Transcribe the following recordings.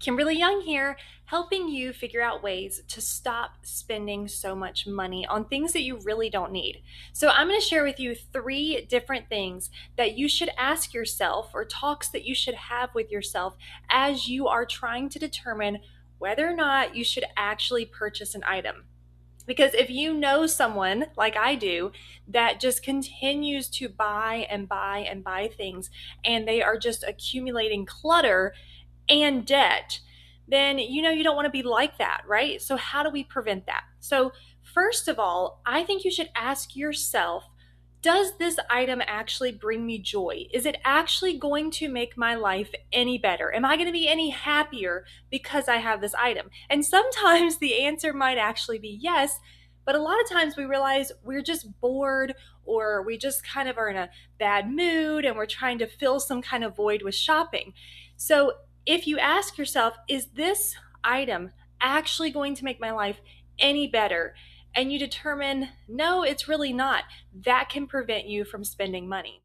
Kimberly Young here, helping you figure out ways to stop spending so much money on things that you really don't need. So, I'm going to share with you 3 different things that you should ask yourself or talks that you should have with yourself as you are trying to determine whether or not you should actually purchase an item. Because if you know someone like I do that just continues to buy and buy and buy things and they are just accumulating clutter and debt, then you don't want to be like that, right? So, how do we prevent that? So, first of all, I think you should ask yourself, does this item actually bring me joy? Is it actually going to make my life any better? Am I going to be any happier because I have this item? And sometimes the answer might actually be yes, but a lot of times we realize we're just bored or we just kind of are in a bad mood and we're trying to fill some kind of void with shopping. So, if you ask yourself, is this item actually going to make my life any better? And you determine, no, it's really not, that can prevent you from spending money.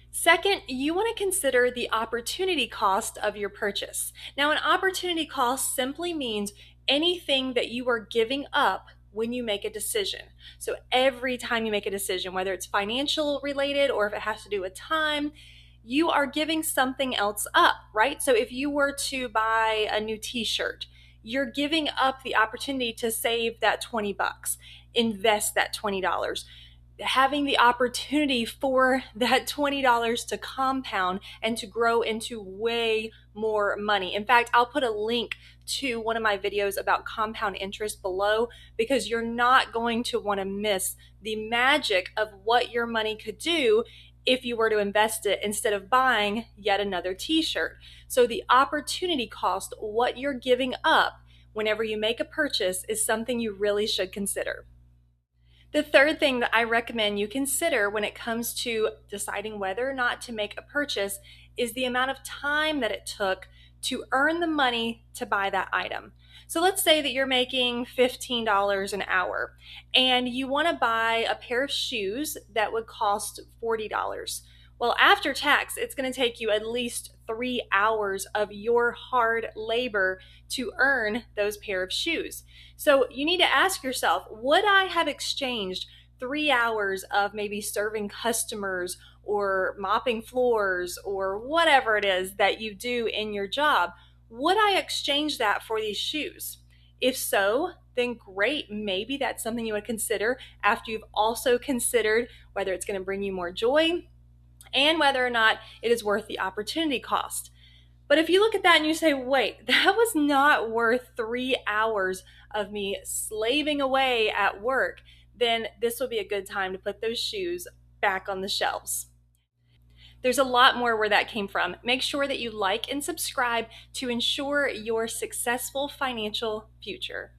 Second, you want to consider the opportunity cost of your purchase. Now, an opportunity cost simply means anything that you are giving up when you make a decision. So, every time you make a decision, whether it's financial related or if it has to do with time, you are giving something else up, right? So if you were to buy a new t-shirt, you're giving up the opportunity to save that 20 bucks, invest that $20, having the opportunity for that $20 to compound and to grow into way more money. In fact, I'll put a link to one of my videos about compound interest below because you're not going to want to miss the magic of what your money could do if you were to invest it instead of buying yet another t-shirt. So the opportunity cost, what you're giving up whenever you make a purchase, is something you really should consider. The third thing that I recommend you consider when it comes to deciding whether or not to make a purchase is the amount of time that it took to earn the money to buy that item. So let's say that you're making $15 an hour and you want to buy a pair of shoes that would cost $40. Well, after tax, it's going to take you at least 3 hours of your hard labor to earn those pair of shoes. So you need to ask yourself, would I have exchanged 3 hours of maybe serving customers or mopping floors or whatever it is that you do in your job? Would I exchange that for these shoes? If so, then great. Maybe that's something you would consider after you've also considered whether it's going to bring you more joy and whether or not it is worth the opportunity cost. But if you look at that and you say, wait, that was not worth 3 hours of me slaving away at work, then this will be a good time to put those shoes back on the shelves. There's a lot more where that came from. Make sure that you like and subscribe to ensure your successful financial future.